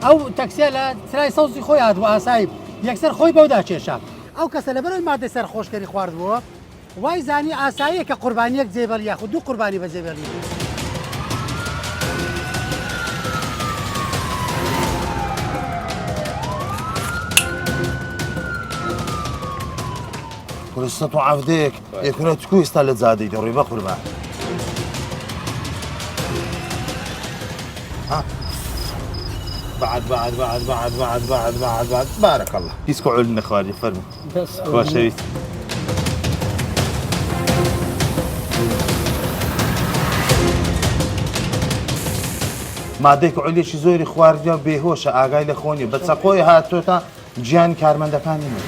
ئەو تەکسیە لە سرای سەوزی خۆی هاتبوو ئاسایی یەکسەر خۆی بەودا کێشا ئەو کەسە لەبەرەوەی مادەی سەرخۆشکەری خواردبووە وای زانی ئاساییە کە قوربانیەک جێبەر یاخود دوو قوربانی بەجێبێڵی فرصة عفدك يكون تكوي استالت زادي دوري بقربان ها بعد بارك الله يسكو علنا خوالي فرمي بس واشريت مادەی کە عولێکی زۆری خواردیا بێهۆشە ئاگای لە خۆنی بە چەقۆی هاتۆتە گیانی کارمەندەکانی من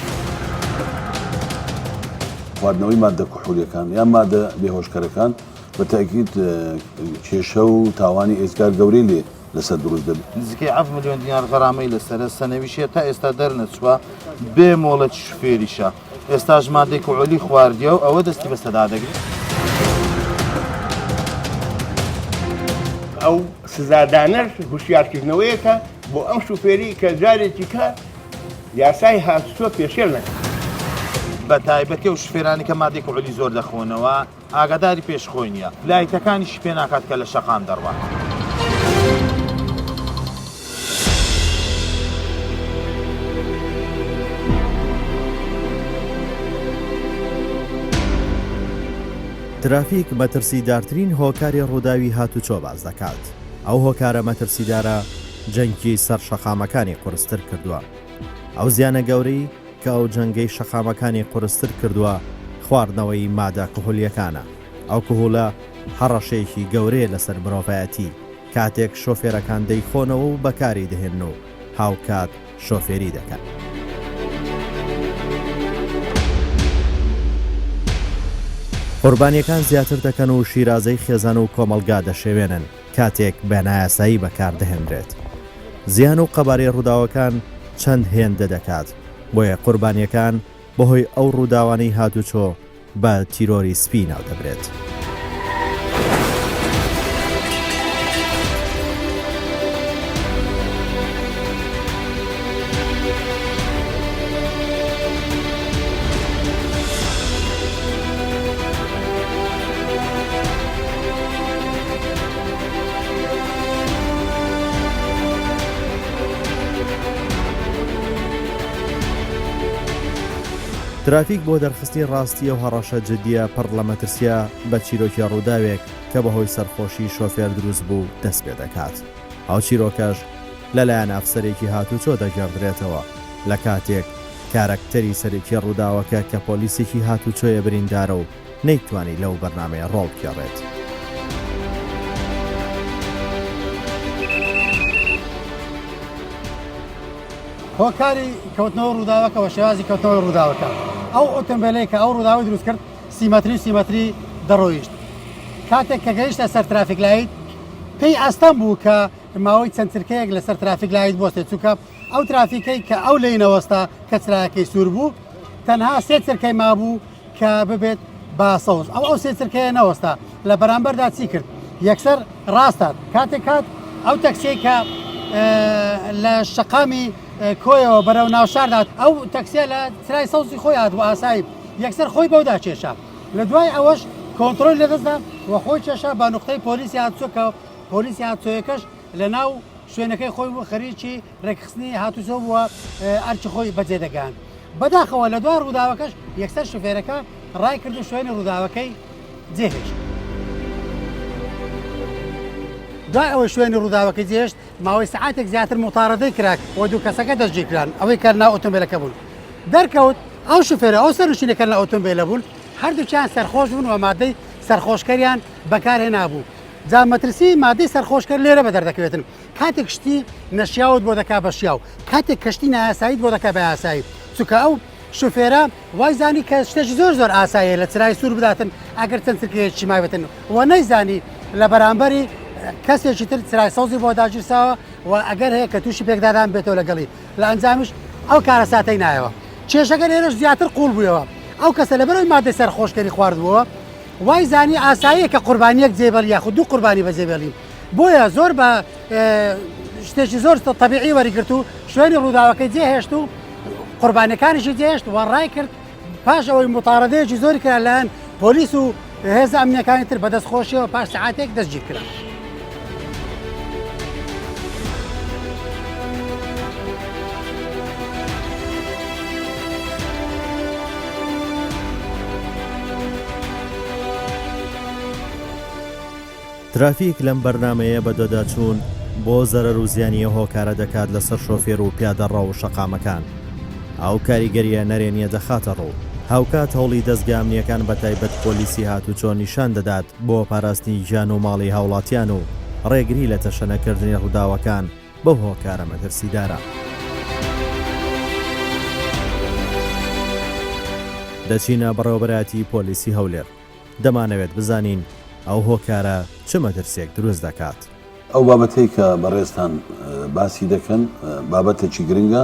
خواردنەوەی مادە کوحولیەکان یان مادە بێهۆشکەرەکان بە تاکید کێشە و تاوانی ئێزگار گەورەی لێ لەسەر دروست دەبێت نزیکەی 7 ملیۆن دینار غەرامەی لەسەرە سەنەویشیە تا ئێستا دەرنەچووە بێ مۆڵەتی شوفێریشە ئێستاش مادەی کوحولی خواردیا و ئەوە دەستی بەسەدا دەگرێت ئەو سزادانەر هوشیارکردنەوەیەکە بۆ ئەم شوفێری کە جارێکی کە یاسای هاتووە پێشێل نەکە بە تایبەتی و شوفێرانی کە مادەی کوحولی زۆر دەخۆنەوە ئاگاداری پێشخۆی نییە لایتەکانیش پێ ناکات کە لە شەقام دەڕوات ترافیک مەترسیدارترین هۆکاری ڕووداوی هاتوچۆ باز دەکات. ئەو هۆکارە مەترسیدارە جەنگی سەر شەقامەکانی قورستر کردووە. ئەو زیانە گەورەی کە ئەو جەنگەی شەقامەکانی قورستر کردووە خواردنەوەی مادە کوحولیەکانە. ئەو کوهولە هەڕەشەیەکی گەورەیە لەسەر مرۆڤایەتی کاتێک شۆفێرەکان دەیخۆنەوە و بەکاری دەهێن و هاوکات شۆفێری دەکەن. قوربانیەکان زیاتر دەکەن و شیرازەی خێزان و کۆمەلگا دەشێوێنن کاتێک بە نایاسایی بەکاردەهێنرێت. زیان و قەبارەی ڕووداوەکان چەند هێندە دەکات بۆیە قوربانیەکان بەهۆی ئەو ڕووداوانەی هاتوچۆ بە تیرۆری سپی ناو دەبرێت. ترافیک بۆ دەرخستی ڕاستی و هەڕەشە جدیە پڕ لە مەترسیە بە چیرۆکی ڕووداوێک کە بەهۆی سەرخۆشی شۆفێر دروست بوو دەست پێ دەکات. ئەو چیرۆکەش لەلایەن ئەفسەرێکی هاتوچۆ دەگەڕدرێتەوە لە کاتێک کارەکتەری سەرێکی ڕووداوەکە کە پۆلیسێکی هاتوچۆیە بریندارە و نەیتوانی لەو بەرنامەیە ڕۆڵ بکێڕێت. هۆکاری کەوتنەوە ڕووداوەکە و شێوازی کەوتنەوەی ڕووداوەکە ئەو ئۆتۆمبیلەی کە ئەو ڕووداوی دروست کرد سیمەتری دەڕۆیشت کاتێک کە گەیشتە سەر ترافیک لایت پێی ئاستان بوو کە ماوەی چەند چرکەیەک لەسەر ترافیک لایت بۆستێت چووکە ئەو ترافیکەی کە ئەو لێی نەوەستا کە چراکەی سوور بوو تەنها سێ چرکەی مابوو کە ببێت با سەوز ئەو سێ چرکەیە نەوەستا لە بەرامبەردا چی کرد یەکسەر ڕاستات کاتێک ئەو تەکسیی کە لە شەقامی کۆیەوە بەرەو ناوشاردات ئەو تەکسیە لە سرای سەوزی خۆی هاتبوو ئاسایی یەکسەر خۆی بەودا کێشا لە دوای ئەوەش کۆنتترۆل لەدەستدا وە خۆی کێشا بە نقطەی پۆلیسی هاتوچۆ کە پۆلیسی هاتوچۆیەکەش لە ناو شوێنەکەی خۆی بوو خەریکی ڕێکخستنی هاتوچۆ بووە ئەرچی خۆی بەجێ دەگەیاند بەداخەوە لە دوای ڕووداوەکەش یەکسەر شوفێرەکە ڕای کرد و شوێنی ڕووداوەکەی جێهێشت دوای ئەوە شوێنی ڕووداوەکە جێشت ماوەی سعاتێک زیاتر متارەدەی کراک و دوو کەسەکە دەستگیر کران ئەوەی کار ناو ئۆتۆمبیلەکە بوون دەرکەوت ئەو شوفێرە ئەو سەرنشینەکە لە ئۆتۆمبیلە بوون هەردووچیان سەرخۆش بوون و مادەی سەرخۆشکەریان بەکارهێنابوو جا مەترسی مادەی سەرخۆشکەر لێرە بە دەردەکەوێتن کاتێک شتی نەشیاوت بۆ دەکا بە شیاو کاتێک کەشتی نایاساییت بۆ دەکا بە یاسایی چونکە ئەو شوفێرە وای زانی کە شتێکی زۆر ئاساییە لە چرای سوور بداتن ئەگەر چەند چرکەیەکی مابێتن و نەیزانی لە بەرامبەری کەسێکی تر چرای سەوزی بۆ داگیرساوە و ئەگەر هەیە کە تووشی پێکدادان بێتەوە لەگەڵی لە ئەنجامیش ئەو کارە ساتەی نایەوە کێشەکە لێرەش زیاتر قوڵ بوویەوە ئەو کەسە لەبەرەوەی مادەی سەرخۆشکەری خواردبووە وای زانی ئاساییە کە قوربانیەک جێبەر یاخود دوو قوربانی بەجێبێڵین بۆیە زۆر بە شتێکی زۆر تەبیعی وەریگرت و شوێنی ڕووداوەکەی جێهێشت و قوربانەکانیشی جێهێشت و ڕای کرد پاش ئەوەی متارەدەیەکی زۆری کرا لەلایەن پۆلیس و هێزە ئەمنیەکانی تر بەدەستخۆشیەوە پاش سەعاتێک دەستگیر کرا. ترافیک لەم بەرنمەیە بە دۆداچوون بۆ زەرەر و زیانیە هۆکارە دەکات لەسەر شۆفێر و پیادەڕە و شەقامەکان. ئەو کاریگەریە نەرێنیە دەخاتە ڕوو. هاوکات هەوڵی دەستگامنیەکان بە تایبەت پۆلیسی هاتوچۆ نیشان دەدات بۆ پاراستنی ژیان و ماڵی هاوڵاتیان و ڕێگری لە تەشەنەکردنی ڕووداوەکان بەو هۆکارە مەترسیدارە. دەچینە بەڕێوەبەراتی پۆلیسی هەولێر. دەمانەوێت بزانین ئەو هۆکارە چ مەترسێک دروست دەکات. ئەو بابەتەی کە بەڕێستان باسی دەکەن بابەتێکی گرنگە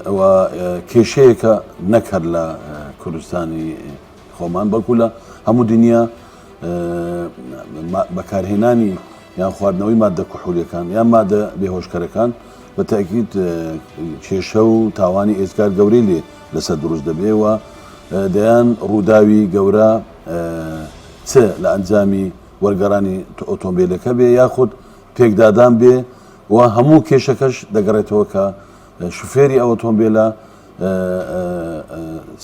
ئەوە کێشەیەکە نەکرد لە کوردستانی خۆمان بەڵکو لە هەموو دنیا بەکارهێنانی یان خواردنەوەی مادە کوحولیەکان یان مادە بێهۆشکەرەکان بە تاکید کێشە و تاوانی ئێزگار گەورەی لێ لەسەر دروست دەبێەوە دەیان ڕووداوی گەورە چ لە ئەنجامی وەرگەڕانی ئۆتۆمبیلەکە بێ یاخود پێکدادان بێ و هەموو کێشەکەش دەگەڕێتەوە کە شوفێری ئەو ئۆتۆمبیلە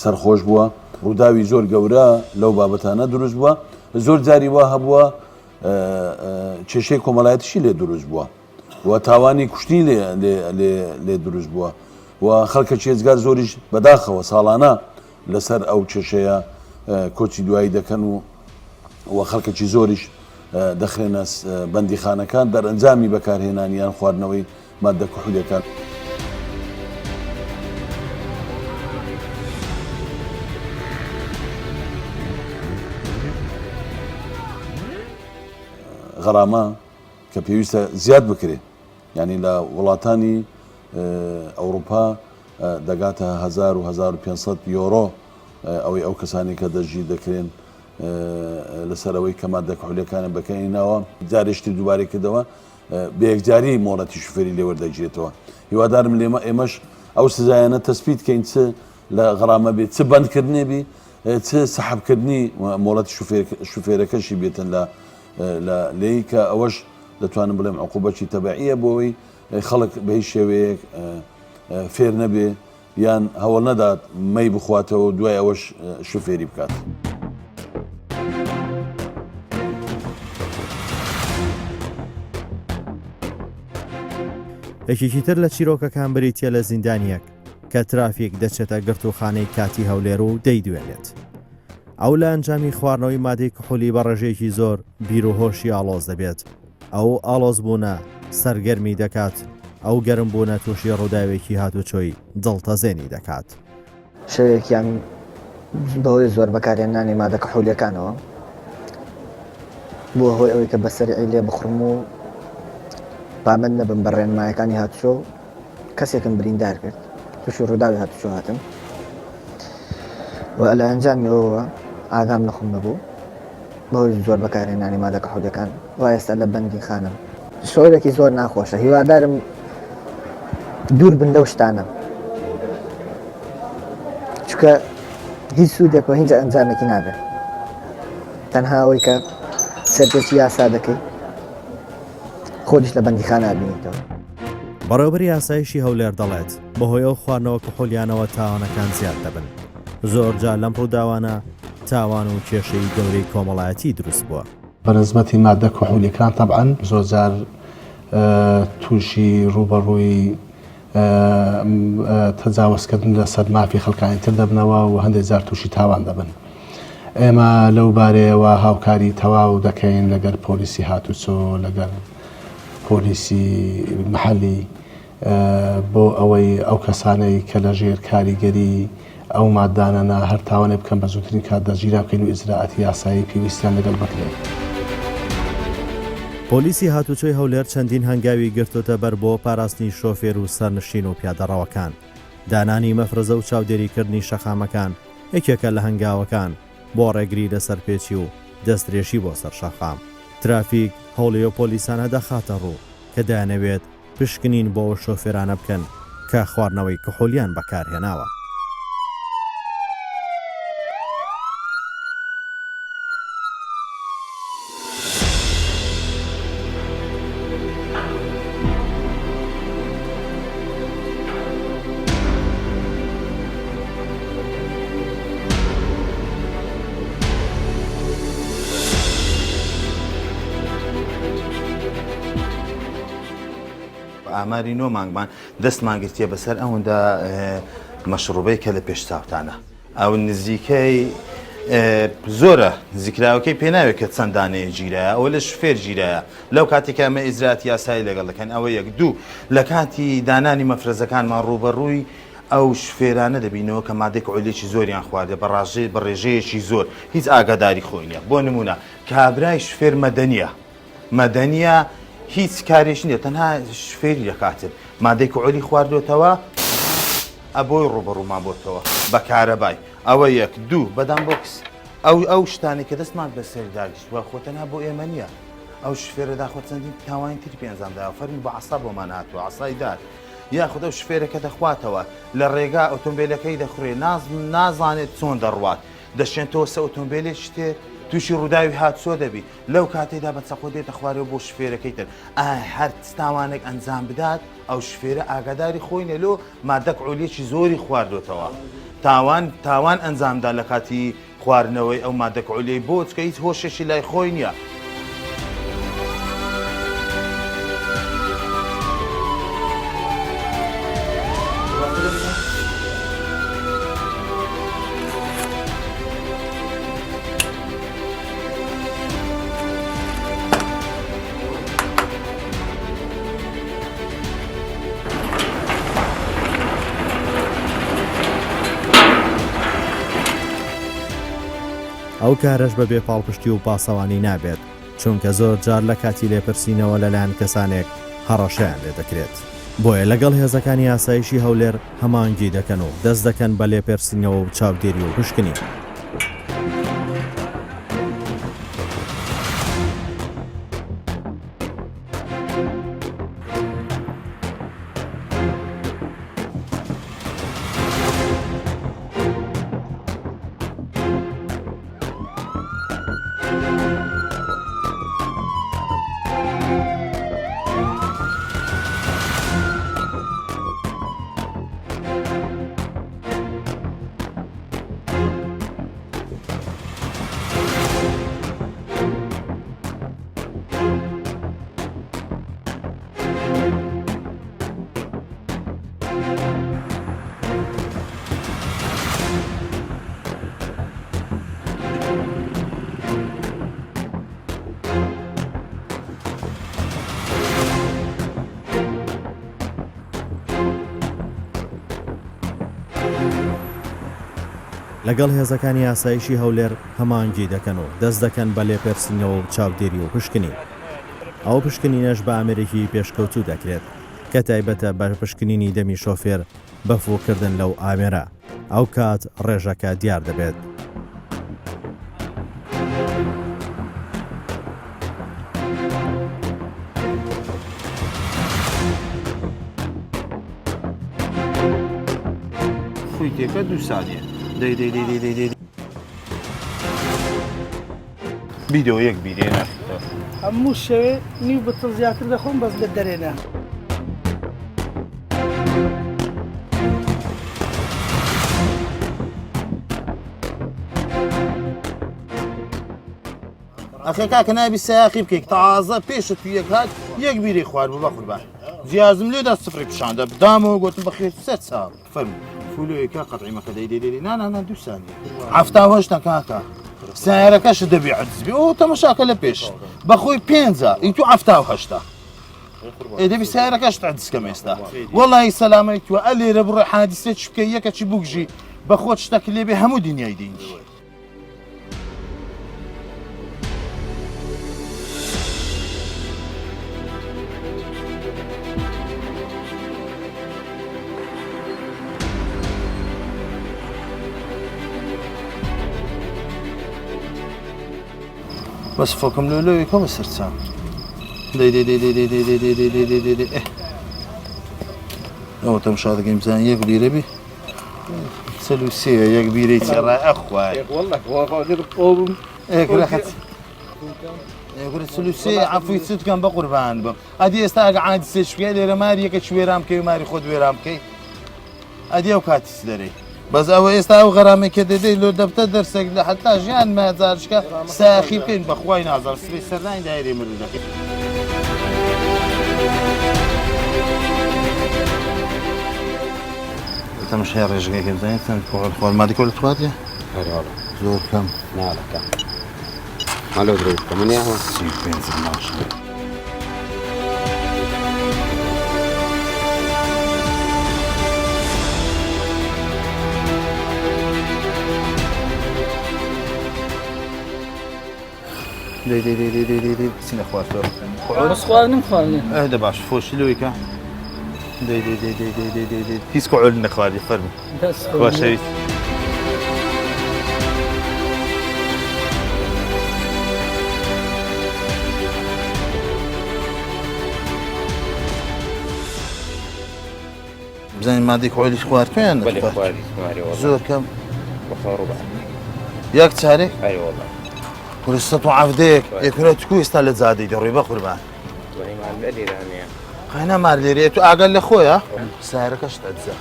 سەرخۆش بووە ڕووداوی زۆر گەورە لەو بابەتانە دروست بووە زۆر جاری وا هەبووە کێشەی کۆمەڵایەتیشی لێ دروست بووە و تاوانی کوشتی لێ دروست بووە و خەڵکە چێزگار زۆریش بەداخەوە ساڵانە لەسەر ئەو کێشەیە کۆچی دوایی دەکەن و خەڵکەی زۆریش دەخرێنە بەندیخانەکان دەرئەنجامی بەکارهێنانیان خواردنەوەی مادە کوحولیەکان. غەرامە کە پێویستە زیاد بکرێت یعنی لە وڵاتانی ئەوروپا دەگاتە 1000 و 1500 یۆرۆ ئەوەی ئەو کەسانی کە دەژی دەکرێن لەسەرەوەی کە مادە کوحولیەکانە بەکەیناوە جارێشتی دووبارەی کردەوە بە یەکجاری مۆڵەتی شوفێری لێوەردەگرێتەوە. هیوادارم لێمە ئێمەش ئەو سزایانە تەسبیت کەین چ لە غەرامە بێت چ بەندکردنێ بی چ سەحەبکردنی مۆڵەتی شوفێرەکەشی بێتن لە لێی کە ئەوەش دەتوانم بڵێم عقوبەتی تەبعیە بۆەوەی خەڵک بە هیچ شێوەیەک فێر نەبێ یان هەوڵ نەدات مەی بخواتەوە دوای ئەوەش شوفێری بکات. یەکێکی تر لە چیرۆکەکان بریتە لە زیندانیەک کە ترافیک دەچێتە گرتوخانەی کاتی هەولێر و دەیدوێنێت. ئەو لە ئەنجامی خواردنەوەی مادەی کوحولی بە ڕێژەیەکی زۆر بیر و هۆشی ئاڵۆز دەبێت. ئەو ئاڵۆزبوونە سەرگەرمی دەکات ئەو گەرمبوونە تووشی ڕووداوێکی هاتوچۆی دڵتەزێنی دەکات. شەوێکیان بەهۆی زۆر بەکارهێنانی مادە کوحولیەکانەوە بۆ هۆی ئەوەی کە بەسەرعی لێ بخڕم و پامەند نەبم بە ڕێنمایەکانی هاتوچۆ کەسێکم بریندار کرد تووشی ڕووداوی هاتوچۆ هاتم و لە ئەنجامی ئەوەوە ئاگام نەخۆم نەبوو بەهۆی زۆر بەکارهێنانی مادە کوحولیەکان و ئێستا لە بەندی خانم. شۆرێکی زۆر ناخۆشە هیوادارم دوور بن لەو شتانە چکە هیچ سوودێک و هیچ ئەنجامێکی نابێت تەنها ئەوەی کە سەرپێکی یاسا دەکەی خۆدیش لە بەندیخانە بینیتەوە. بەڕێوەبەری یاسایشی هەولێر دەڵێت بەهۆی ئەو خواردنەوە کوحولیانەوە تاوانەکان زیاد دەبن. زۆر جار لەم ڕووداوانە تاوان و کێشەی گەورەی کۆمەڵایەتی دروست بووە. بەنسبەتی مادە کوحولیەکان تەبعەن زۆر جار تووشی ڕوبەڕووی تەجاوزکردن لەسەر مافی خەڵکانی تر دەبنەوە و هەندێک جار تووشی تاوان دەبن. ئێمە لەو بارەیەوە هاوکاری تەواو دەکەین لەگەر پۆلیسی هاتوچۆ لەگەر پۆلیسی محەلی بۆ ئەوەی ئەو کەسانەی کە لە ژێر کاریگەری ئەو مادانەنا هەر تاوانێ بکەم بە زووترین کات دەگیرا بکەین و ئیجراعاتی یاسایی پێویستیان لەگەڵ بکرێن. پۆلیسی هاتوچۆی هەولێر چەندین هەنگاوی گرتوتە بەر بۆ پاراستنی شۆفێر و سەرنشین و پیادەڕەوەکان. دانانی مەفرەزە و چاودێریکردنی شەقامەکان یەکێکە لە هەنگاوەکان بۆ ڕێگری لەسەر پێچی و دەستدرێژی بۆ سەر شەقام. ترافیک هەوڵی و پۆلیسانە دەخاتە ڕوو کە دەیانەوێت پشکنین بۆ ئەو شۆفێرانە بکەن کە خواردنەوەی کحولیان بەکارهێناوە. ئاماری 9 مانگمان دەستمان گرتیە بەسەر ئەوەندا مەشروبەی کە لە پێش چاوتانە ئەو نزیکەی زۆرە نزیکراوەکەی پێناوێت کە چەند دانەیە گیرایە ئەوە لە شوفێر گیرایە لەو کاتێک ئەمە ئیزراتی یاسایی لەگەڵ دەکەن ئەوە یەک دوو لە کاتی دانانی مەفرەزەکانمان ڕوبەڕووی ئەو شفێرانە دەبینەوە کە مادەی کحولیێکی زۆریان خواردە بە ڕێژەیەکی زۆر هیچ ئاگاداری خۆی نییە. بۆ نمونە کابرای شفێر مەدەنیە هیچ کارێش نییە تەنها شفێری دەکاتن مادەی کحولی خواردوێتەوە ئەبۆی ڕوبەڕوومان بۆتەوە بە کارەبای ئەوە یەک دوو بەدام بۆکس ئەو شتانی کە دەستمان بەسەر داگیشتوە خۆتەنها بۆ ئێمە نییە ئەو شفێرە داخۆ چەندین تاوانی تری پێنجامدا فەرمی بە عەسا بۆمان هاتووە عەسای دار یاخود ئەو شفێرەکە دەخواتەوە لە ڕێگا ئۆتۆمبیلەکەی دەخورێ نازانێت چۆن دەڕوات دەشێنەوە سە ئۆتۆمبیلێکی تر تووشی ڕووداوی هاتسۆ دەبی لەو کاتێدا بە چەقۆ دێتە خوارەوە بۆ شفێرەکەی تر هەر تاوانێک ئەنجام بدات ئەو شفێرە ئاگاداری خۆی نێلۆ مادە کحولیێکی زۆری خواردوێتەوە تاوان ئەنجامدا لە کاتی خواردنەوەی ئەو مادە کحولیەی بۆ چکە هیچ هۆشێکی لای خۆی نییە. ئەو کارەش بەبێ پاڵپشتی و پاسەوانی نابێت چونکە زۆر جار لە کاتی لێپرسینەوە لەلایەن کەسانێک هەڕەشەیان لێ دەکرێت. بۆیە لەگەڵ هێزەکانی ئاسایشی هەولێر هەمانگی دەکەن و دەست دەکەن بە لێپرسینەوە و چاودێری و پشکنی. لەگەڵ هێزەکانی ئاسایشی هەولێر هەمانگی دەکەن و دەست دەکەن بە لێپرسینەوە و چاودێری و پشکنی. ئەو پشکنینەش بە ئامێرێکی پێشکەوتوو دەکرێت کە تایبەتە بە پشکنینی دەمی شۆفێر بەفۆکردن لەو ئامێرە ئەو کات ڕێژەکە دیار دەبێت. خویتێکە 2 سانیە بیدۆ یەک بیرێنە هەموو شەوێ نیو بەتڵ زیاتر دەخۆم بەس لە دەرێنە. ئەخێ کاکە نابی سایاقی بکەیت تازە پێشت تو یەک هات یەک بیری خوارد بوو بە قوربان جیازم لێدا سفری پیشاندا بدامەوە گوتم بەخێر 3 ساڵ فەرموو فولۆیەکە قەتعیمەکە دەیدێ نانانە 2 سانیە 78 کاکە سیارەکەش دەبی عجزبی ئەو تەمەشاکە لە پێش بەخۆی 5 ئیتو 78 دەبی سیارەکەش تعدسکەم ئێستا وەڵی سەلامەی تووە ئەلێرە بڕێ حادیسێکی بکەی یەکەچی بگژی بە خۆت شتێک لێبێ هەموو دنیای دینی. بس فوقم لولوی کم سرچم. دی ئەوە تەماشا دەکەین بزان یەک لیرە بێ سەل و سێ یەک بیرەی چێڕای ئەخوای ئێکرەخەت ئێکرە سەل و سێ عەفوی چتکەم بە قوربان بم ئەدی ئێستا ئەگە عادی سێ شوێ لێرە ماریەکە شوێرام بکەی و ماری خۆت وێرام بکەی ئەدی ئەو کاتیس دەرەی بەس ئەوە ئێستا ئەو غەرامێکە دەدەی لۆ دەبتە دەرسێک لە حتا ژیان مەهزارشکە ساخی بکەین بەخوای نازار سبەی سەردانی دایرێ مردو دەکەین تەماشای ڕێژگەیەکە بزانین چەند خۆڵمادی کۆ لە تواتە زۆر کەم ناڵەکە مالۆ درێژکە منیاوە 35 ماش دەی بچینە خوارتەوە خواردنم خواردن ئەهدە باش فۆشی لەوەیکە دەی هیچ کۆعۆل نەخواردی فەرمو باشەویست بزانین مادەی کۆعۆلیش خواردویان زۆر کەم یەک چارێک ولی 170 یەکرە تکو ئێستا لە زادەی دەڕۆی بە قوربان قاینا مار لێرە تو ئاگەل لە خۆیە سارەکەش دەجا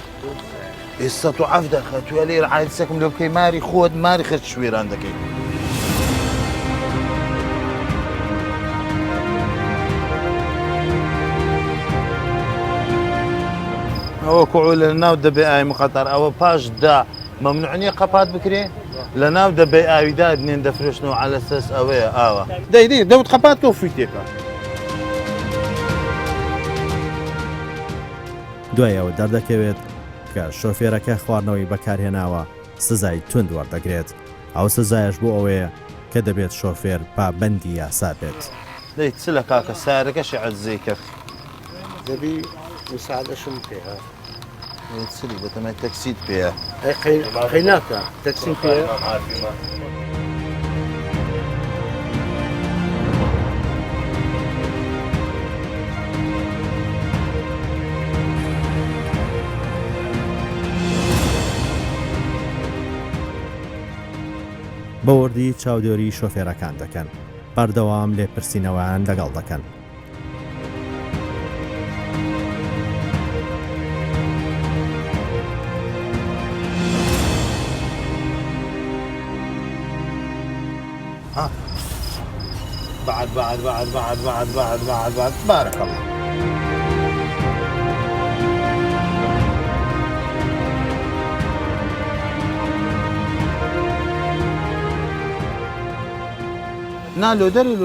ئێ 170 خەتووە لێرە عادسەکەم لێ بکەی ماری خۆت ماری خرج شوێران دەکەی ئەوە کۆعۆ لە ناو دەبێ ئاوی مخەتەر ئەوە پاش دا مەمنوع نییە قەپات بکرێ لە ناو دەبێ ئاویدا دنێن دەفرۆشنەوە عەلە سەس ئەوەیە ئاوە دەی دەوت قەپات کە و فویتێکە دوایەوە دەردەکەوێت کە شۆفێرەکە خواردنەوەی بەکارهێناوە سزای تند وەردەگرێت ئەو سزایش بۆ ئەوەیە کە دەبێت شۆفێر پابەندی یاسا بێت دەی چ لە کاکە سارەکەشی عەجزەی کرد دەبی مساعدەشم پێها چلی بەتەمای تەکسیت پێە خەیناکە تەکسیم پێ بەوردی چاودێری شۆفێرەکان دەکەن بەردەوام لێپرسینەوەیان لەگەڵ دەکەن بعد بارك الله نا لو دري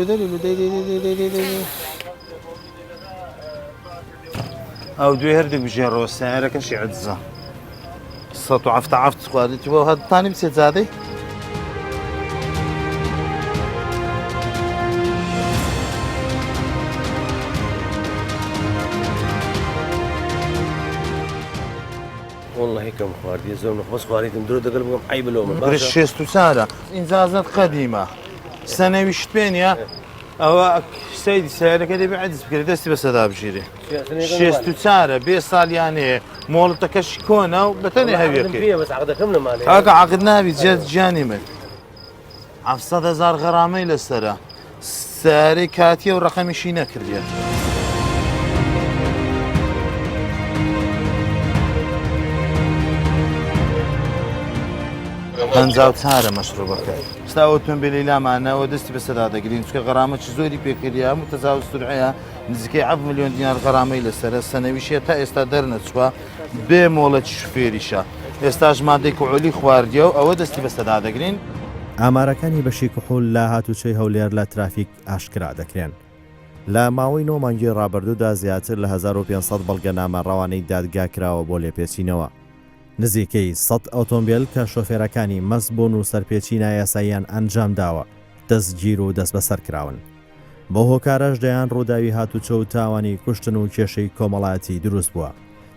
او دوي هردك بجين روس سعرك شي عزة صوت عفت سخوادتي وهذا الثاني بسيت زادي والله كم خواردي زوم بس خوارديتم درو دقل بقم حي بلوم برشيستو سارة انزازات قديمة سنة وشتبينيا او سيدي سيارة كده بعدس بكري دستي بس هذا بشيري شيستو سارة بي صال يعني مولتك شكونة وبتاني هبيكي بس عقدكم مالي هاكا عقدنا بجد جاني من 700,000 غرامي للسرة ساري كاتية ورقمي شي نكرديت پەنجاو چارە مەشروبەکە ستا ئۆتۆمبیلی لامانەوە دەستی بەسەدا دەگرین چکە غەرامەی زۆری پێکردی هەموو تەجاوز سورعەیە نزیکەی 7 ملیۆن دینار غەرامەی لەسەرە سەنەویشیە تا ئێستا دەرنەچووە بێ مۆڵەتی شوفێریشە ئێستاش مادەی کۆعۆلی خواردیە و ئەوە دەستی بەسەدا دەگرین ئامارەکانی بەشی کحول لە هاتوچەی هەولێر لە ترافیک ئاشکرا دەکرێن لە ماوەی 9 مانگی ڕابردوودا زیاتر لە 1500 بەڵگەنامە ڕەوانەی دادگا کراوە بۆ لێپێچینەوە نزیکەی 100 ئۆتۆمبیل کە شۆفێرەکانی مەزبوون و سەرپێچی نایاساییان ئەنجام داوە دەستگیر و دەست بەسەر کراون بۆ هۆکارەش دەیان ڕووداوی هاتوچە و تاوانی کوشتن و کێشەی کۆمەڵایەتی دروست بووە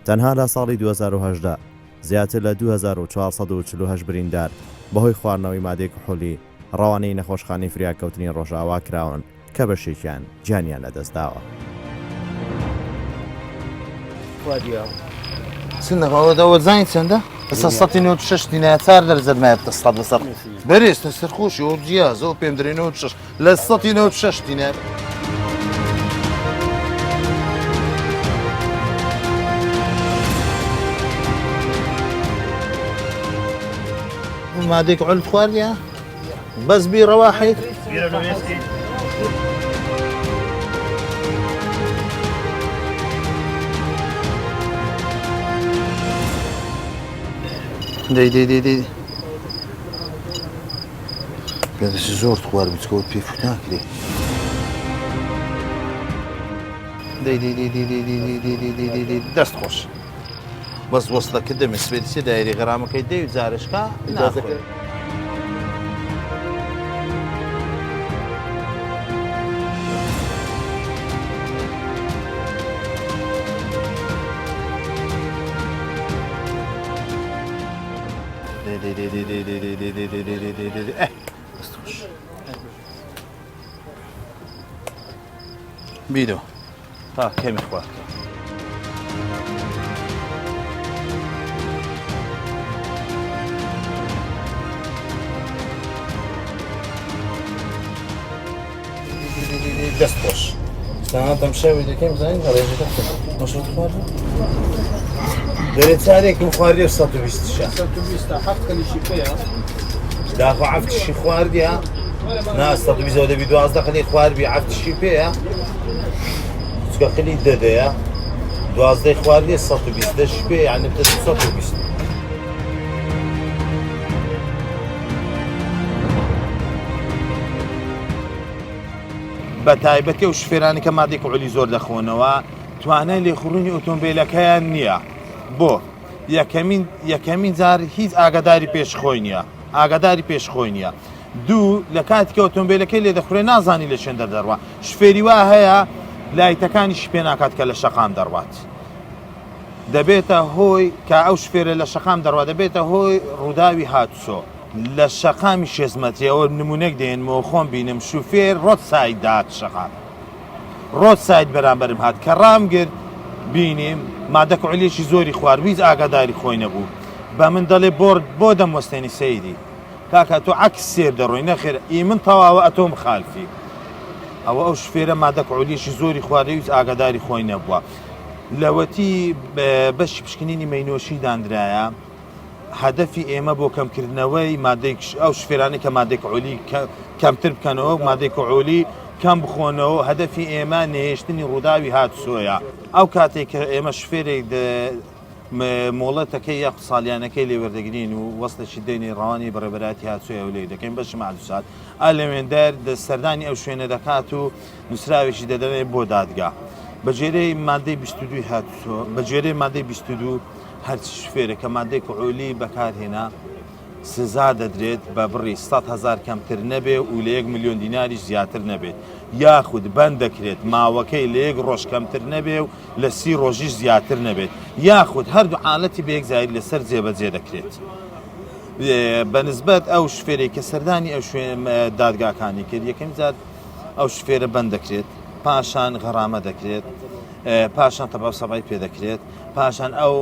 تەنها لە ساڵی 2010 زیاتر لە 2448 بریندار بەهۆی خواردنەوەی مادەی کحولی ڕەوانەی نەخۆشخانەی فریاکەوتنی ڕۆژاوا کراون کە بەشێکیان گیانیان لەدەستداوە سنەوە زین چەندە؟ ئەستا 16 دینار دەرزەرمایە دەستات بەسەر بەرێستە سەرخۆشی ئەو جیازەوە پێم درێنەوە 6 لە 16 دینار. مادێک عولت خواردیە؟ بەس بیرە واحد؟ دەی پێدەسی زۆر خوار بچکەوت پێ فوتاکرێ دەست خۆش بەس وەستەکە دەمەسوێتی دایری غەرامەکەی دەی و جارشکا نازەکە بیدۆ تا کەمی خوارد دەست خۆش ساناتەم شەوی دەکەم زانین ڕێژە دەکەم مەشروب خوارد دەرێت چارێکم خواردی و 120 داخۆ عەفتشی خواردیە نا 120 دەبی 12 خەلی خواردبی عەفتشی پێیە چکە خەلی دەدەیە 12 خواردی 120 دەشی پێ یعنی بدە 120 بە تایبەتی و شفێرانی کە مادێک عولی زۆر دەخۆنەوە توانای لێخوڕنی ئۆتۆمبیلەکەیان نییە بۆ یەکەمین جار هیچ ئاگاداری پێشخۆی نییە ئاگاداری پێشخۆی نییە دوو لە کاتێکە ئۆتۆمبیلەکەی لێ دەخورێ نازانی لە چێن دەردەڕوە شفێری وا هەیە لایتەکانیش پێ ناکات کە لە شەقام دەڕوات دەبێتە هۆی کە ئەو شفێرە لە شەقام دەڕوا دەبێتە هۆی ڕووداوی هاتوچۆ لە شەقامی شێزمەتریەوە نمونەک دێنمەوە خۆم بینم شوفێر ڕۆت ساید دات شەقام ڕۆت ساید بەرامبەرم هات کە ڕامگرت بینیم مادەک عولێکی زۆری خوارد هیچ ئاگاداری خۆی نەبوو بە من دەڵێ بۆ دەموەستێنی سەیدی کاکە تۆ عەکس سێر دەڕۆی نەخێر ئی من تەواوە ئەتۆ مخالفی ئەوە ئەو شفێرە مادەک عولێکی زۆری خوارد هیچ ئاگاداری خۆی نەبووە لەوەتی بەشی پشکنینی مەینۆشی دانرایە هەدەفی ئێمە بۆ کەمکردنەوەی مادەی ئەو شفێرانی کە مادێک عولی کەمتر بکەنەوە مادێک عولی کەم بخۆنەوە هەدەفی ئێمە نێشتنی ڕووداوی هاتوچۆیە ئەو کاتێک کە ئێمە شفێرێک مۆڵەتەکەی یاخ ساڵیانەکەی لێوەردەگرین و وەستەشی دێنی ڕەوانی بەڕێبەراتی هاتوچۆیە و لێ دەکەین بەشی مادوسات لەوێندەر سەردانی ئەو شوێنە دەکات و نووسراوێکی دەدەنێت بۆ دادگا بەجێرەی مادەی 22 هاتوچۆ بەجێرەی مادەی 22 هەرچی شفێرە کە مادەی عولی بەکارهێنا سزا دەدرێت بە بڕی 100,000 کەمتر نەبێ و لە 1 ملیۆن دیناریش زیاتر نەبێت یاخود بەند دەکرێت ماوەکەی لە 1 ڕۆژ کەمتر نەبێ و لە 30 ڕۆژیش زیاتر نەبێت یاخود هەردوو حاڵەتی بە یەک زایری لەسەر جێبەجێ دەکرێت بەنسبەت ئەو شفێرەی کە سەردانی ئەو دادگاکانی کرد یەکەم جار ئەو شفێرە بەند دەکرێت پاشان غەرامە دەکرێت پاشان تەباو سەبای پێ دەکرێت پاشان ئەو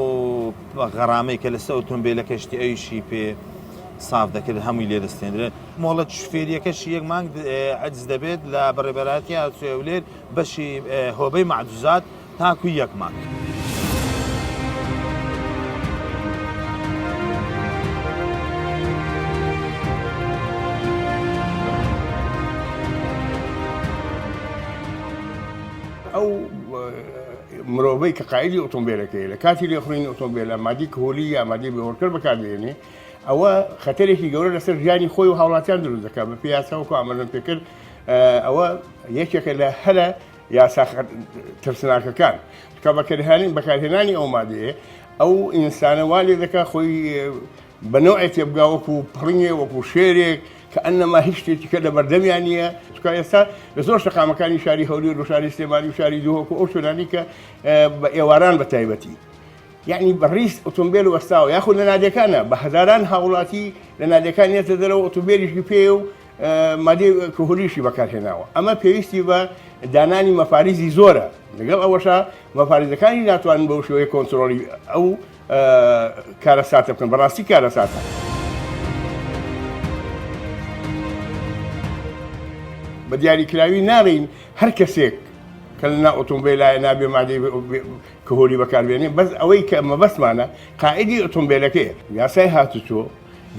غەرامەی کە لەسەر ئۆتۆمبیلەکەشتی ئەویشی پێ ساف دەکرد هەمووی لێ دەستێنرێت مۆڵەت شفێریەکەش یەک مانگ عەجز دەبێت لە بەڕێبەراتی هاتوچۆ بەشی هۆبەی مەعجوزات تاکو یەک مانگ. ئەو مرۆڤەی کە قایدی ئۆتۆمبیلەکەی لە کاتی لێخوڕینی ئۆتۆمبیلە مادی کۆلی یا مادی بێهۆرکرد بەکاردێنێ ئەوە خەتەرێکی گەورە لەسەر ژیانی خۆی و هاوڵاتیان دروست دەکات بە پیاسەوەکو ئاماژەم پێکرد ئەوە یەکێکە لە هەلە یاسا ترسناکەکان کە بەکارهێنانی ئەو مادەیە ئەو ئینسانە وا لێ دەکات خۆی بە نوعێک تێبگا وەکو پڕنگێ وەکو شێرێک کە ئەنەما هیچ شتێکی کە لە بەردەمیان نییە چکە ئێستا لە زۆر شەقامەکانی شاری هەولێر و شاری سلێمانی و شاری دووهۆکو ئەو شوێنانی کە بە ئێواران بە تایبەتی یعنی بەڕیس ئۆتۆمبیل وەستاوە یاخود لە نادەکانە بە هەزاران هاوڵاتی لە نادەکان نێتە دەرەوە ئۆتۆمبیلیشی پێ و مادەی کۆهۆلیشی بەکارهێناوە ئەمە پێویستی بە دانانی مەفارێزی زۆرە لەگەڵ ئەوەشە مەفارێزەکانی ناتوانن بەو شێوەیە کۆنتترۆلی ئەو کارە ساتە بکەن بەڕاستی کارە ساتە. بە دیاریکراوی ناڕین هەر کەسێک کە لەنا ئۆتۆمبیلایە نابێ مادەی کەهۆلی بەکاربێنێ بەس ئەوەی کە ئەمە بەسمانە قائیدی ئۆتۆمبیلەکەیە یاسای هاتوچۆ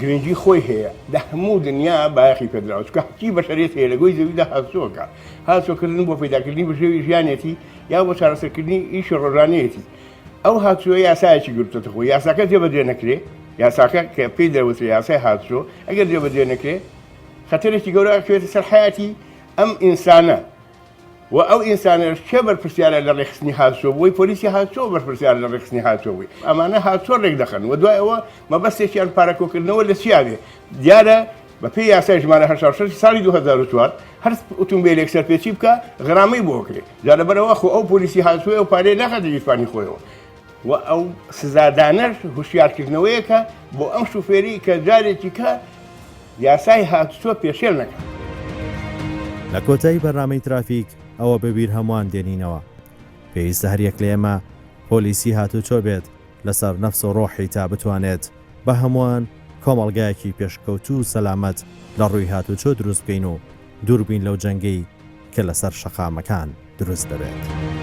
گرنگی خۆی هەیە لە هەموو دنیا بایەخی پێدراوە چکە هەچی بەشەرێت هەیە لە گۆی زەویدا هاتوچۆکە هاتوچۆکردن بۆ پەیداکردنی بژێوی ژیانێتی یا بۆ چارەسەرکردنی ئیشی ڕۆژانەیەتی ئەو هاتوچۆ یاسایەکی گرتوتە خۆی یاساکە جێبەجێ نەکرێ یاساکە کە پێی دەوترێت یاسای هاتوچۆ ئەگەر جێبەجێ نەکرێ خەتەرێکی گەورە ئەکرێتە سەر حیاتی ئەم ئینسانە و ئەو ئینسانەش چێ بەرپرسیارە لە ڕێخستنی هاتوچۆ بووی پۆلیسی هاتوچۆ بەرپرسیار لە ڕێخستنی هاتوچۆ بووی ئەمانە هاتوچۆ ڕێک دەخەن و دوای ئەوە مەبەستێکیان پارەکۆکردنەوە لە چیاوێ دیارە بە پێی یاسای ژمارە 86 ساڵی 2004 هەر ئۆتۆمبیلێک سەرپێچی بکە غرامەی بۆ بکرێت جا لەبەرەوە خۆ ئەو پۆلیسی هاتوچۆ و پارەی ناخات جیفانی خۆیەوە و ئەو سزادانەش هوشیارکردنەوەیەکە بۆ ئەم شوفێری کە جارێکی کە یاسای هاتوچۆ پێشێل نەکات. لە کۆتایی بەرنامەی ترافیک ئەوە بەبیر هەمووان دێنینەوە پێویستە هەریەک لە ئێمە پۆلیسی هاتوچۆ بێت لەسەر نەفس و ڕۆحی تا بتوانێت بە هەمووان کۆمەڵگایەکی پێشکەوتوو و سەلامەت لە ڕووی هاتوچۆ دروست بکەین و دووربین لەو جەنگەی کە لەسەر شەقامەکان دروست دەبێت.